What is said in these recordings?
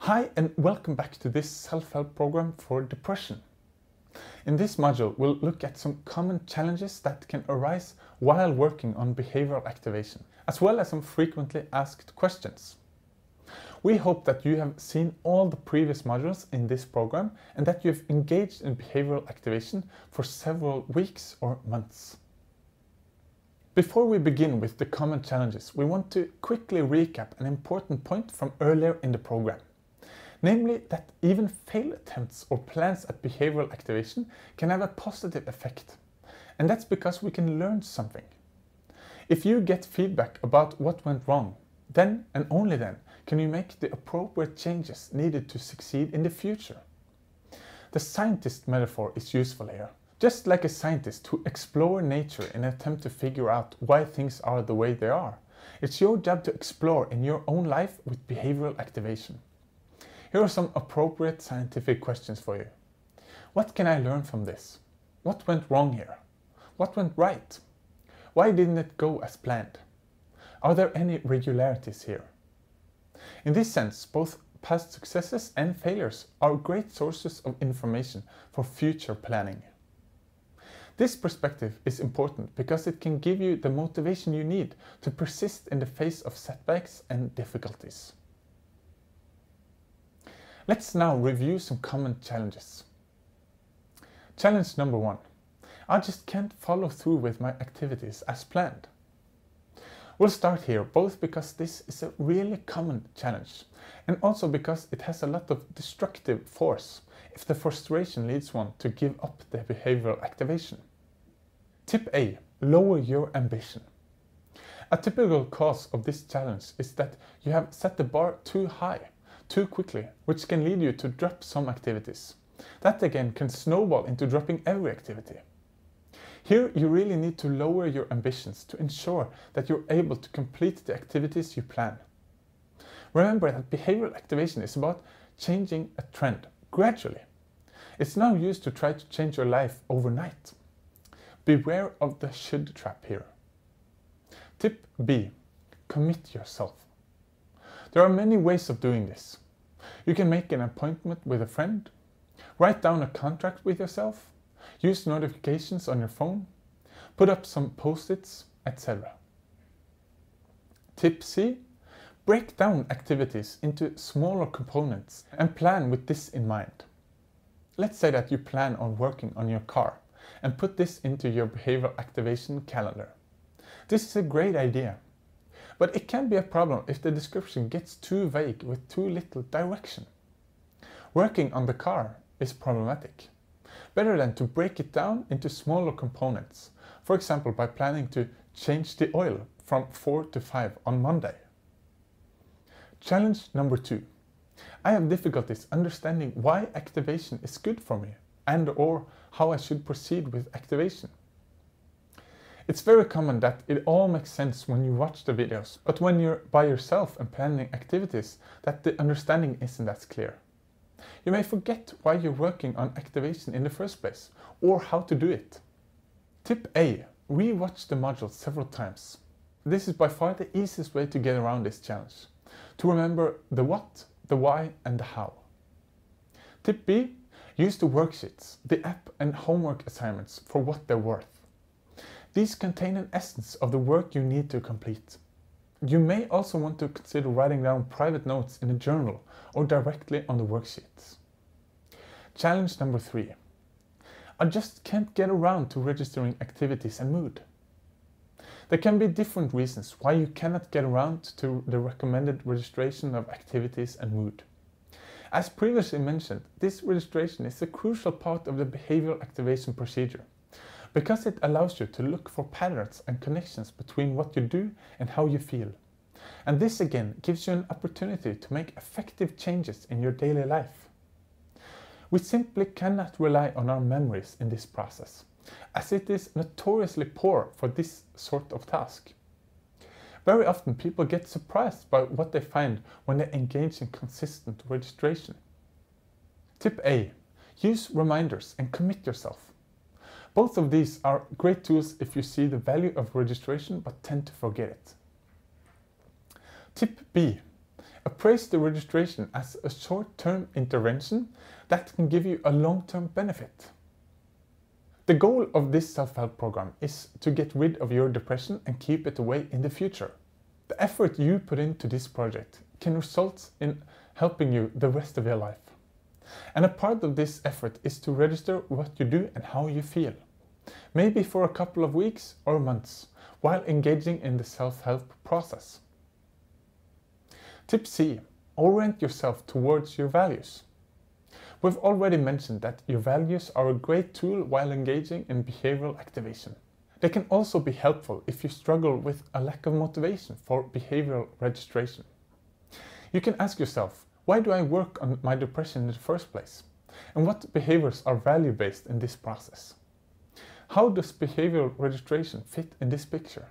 Hi and welcome back to this self-help program for depression. In this module, we'll look at some common challenges that can arise while working on behavioral activation, as well as some frequently asked questions. We hope that you have seen all the previous modules in this program and that you have engaged in behavioral activation for several weeks or months. Before we begin with the common challenges, we want to quickly recap an important point from earlier in the program. Namely, that even failed attempts or plans at behavioral activation can have a positive effect. And that's because we can learn something. If you get feedback about what went wrong, then and only then can you make the appropriate changes needed to succeed in the future. The scientist metaphor is useful here. Just like a scientist who explores nature in an attempt to figure out why things are the way they are, it's your job to explore in your own life with behavioral activation. Here are some appropriate scientific questions for you. What can I learn from this? What went wrong here? What went right? Why didn't it go as planned? Are there any regularities here? In this sense, both past successes and failures are great sources of information for future planning. This perspective is important because it can give you the motivation you need to persist in the face of setbacks and difficulties. Let's now review some common challenges. Challenge number 1. I just can't follow through with my activities as planned. We'll start here both because this is a really common challenge and also because it has a lot of destructive force if the frustration leads one to give up the behavioral activation. Tip A. Lower your ambition. A typical cause of this challenge is that you have set the bar too high, too quickly, which can lead you to drop some activities. That again can snowball into dropping every activity. Here you really need to lower your ambitions to ensure that you're able to complete the activities you plan. Remember that behavioral activation is about changing a trend gradually. It's no use to try to change your life overnight. Beware of the should trap here. Tip B. Commit yourself. There are many ways of doing this. You can make an appointment with a friend, write down a contract with yourself, use notifications on your phone, put up some post-its, etc. Tip C. Break down activities into smaller components and plan with this in mind. Let's say that you plan on working on your car and put this into your behavioral activation calendar. This is a great idea, but it can be a problem if the description gets too vague with too little direction. Working on the car is problematic. Better than to break it down into smaller components, for example by planning to change the oil from 4 to 5 on Monday. Challenge number 2. I have difficulties understanding why activation is good for me and/or how I should proceed with activation. It's very common that it all makes sense when you watch the videos, but when you're by yourself and planning activities, that the understanding isn't as clear. You may forget why you're working on activation in the first place, or how to do it. Tip A. Re-watch the module several times. This is by far the easiest way to get around this challenge. To remember the what, the why and the how. Tip B. Use the worksheets, the app and homework assignments for what they're worth. These contain an essence of the work you need to complete. You may also want to consider writing down private notes in a journal or directly on the worksheets. Challenge number 3. I just can't get around to registering activities and mood. There can be different reasons why you cannot get around to the recommended registration of activities and mood. As previously mentioned, this registration is a crucial part of the behavioral activation procedure, because it allows you to look for patterns and connections between what you do and how you feel. And this again gives you an opportunity to make effective changes in your daily life. We simply cannot rely on our memories in this process, as it is notoriously poor for this sort of task. Very often people get surprised by what they find when they engage in consistent registration. Tip A. Use reminders and commit yourself. Both of these are great tools if you see the value of registration but tend to forget it. Tip B. Appraise the registration as a short-term intervention that can give you a long-term benefit. The goal of this self-help program is to get rid of your depression and keep it away in the future. The effort you put into this project can result in helping you the rest of your life. And a part of this effort is to register what you do and how you feel. Maybe for a couple of weeks or months, while engaging in the self-help process. Tip C. Orient yourself towards your values. We've already mentioned that your values are a great tool while engaging in behavioral activation. They can also be helpful if you struggle with a lack of motivation for behavioral registration. You can ask yourself, why do I work on my depression in the first place? And what behaviors are value-based in this process? How does behavioral registration fit in this picture?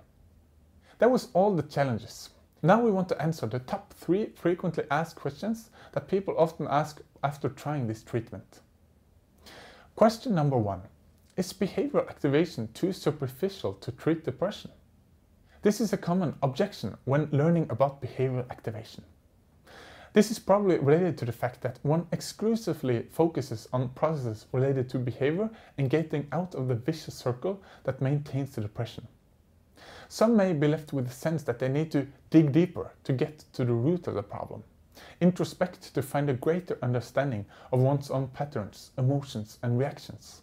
That was all the challenges. Now we want to answer the top 3 frequently asked questions that people often ask after trying this treatment. Question number 1. Is behavioral activation too superficial to treat depression? This is a common objection when learning about behavioral activation. This is probably related to the fact that one exclusively focuses on processes related to behavior and getting out of the vicious circle that maintains the depression. Some may be left with the sense that they need to dig deeper to get to the root of the problem, introspect to find a greater understanding of one's own patterns, emotions and reactions.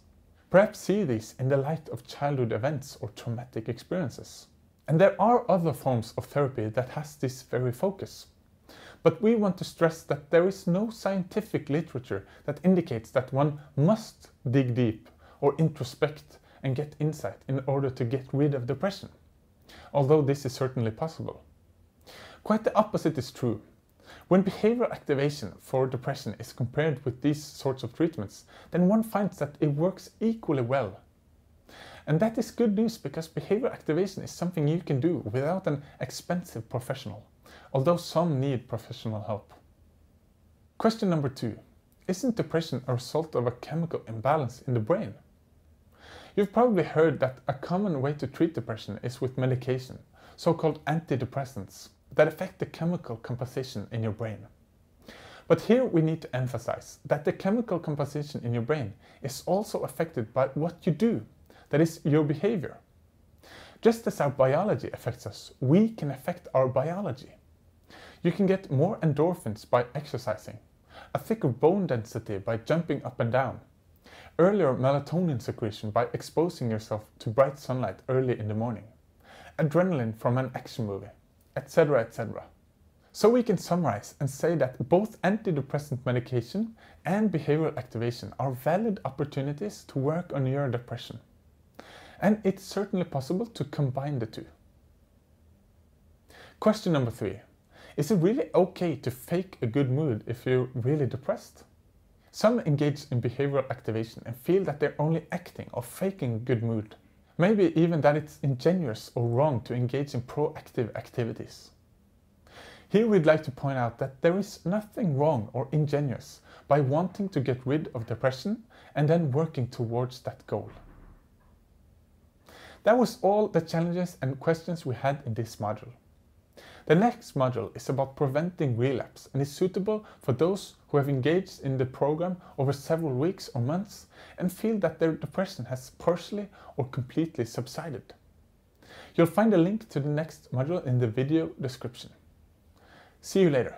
Perhaps see these in the light of childhood events or traumatic experiences. And there are other forms of therapy that has this very focus. But we want to stress that there is no scientific literature that indicates that one must dig deep or introspect and get insight in order to get rid of depression, although this is certainly possible. Quite the opposite is true. When behavioral activation for depression is compared with these sorts of treatments, then one finds that it works equally well. And that is good news because behavioral activation is something you can do without an expensive professional, although some need professional help. Question number 2. Isn't depression a result of a chemical imbalance in the brain? You've probably heard that a common way to treat depression is with medication, so-called antidepressants, that affect the chemical composition in your brain. But here we need to emphasize that the chemical composition in your brain is also affected by what you do, that is, your behavior. Just as our biology affects us, we can affect our biology. You can get more endorphins by exercising, a thicker bone density by jumping up and down, earlier melatonin secretion by exposing yourself to bright sunlight early in the morning, adrenaline from an action movie, etc., etc. So we can summarize and say that both antidepressant medication and behavioral activation are valid opportunities to work on your depression. And it's certainly possible to combine the two. Question number 3. Is it really okay to fake a good mood if you're really depressed? Some engage in behavioral activation and feel that they're only acting or faking good mood. Maybe even that it's ingenuous or wrong to engage in proactive activities. Here we'd like to point out that there is nothing wrong or ingenuous by wanting to get rid of depression and then working towards that goal. That was all the challenges and questions we had in this module. The next module is about preventing relapse and is suitable for those who have engaged in the program over several weeks or months and feel that their depression has partially or completely subsided. You'll find a link to the next module in the video description. See you later.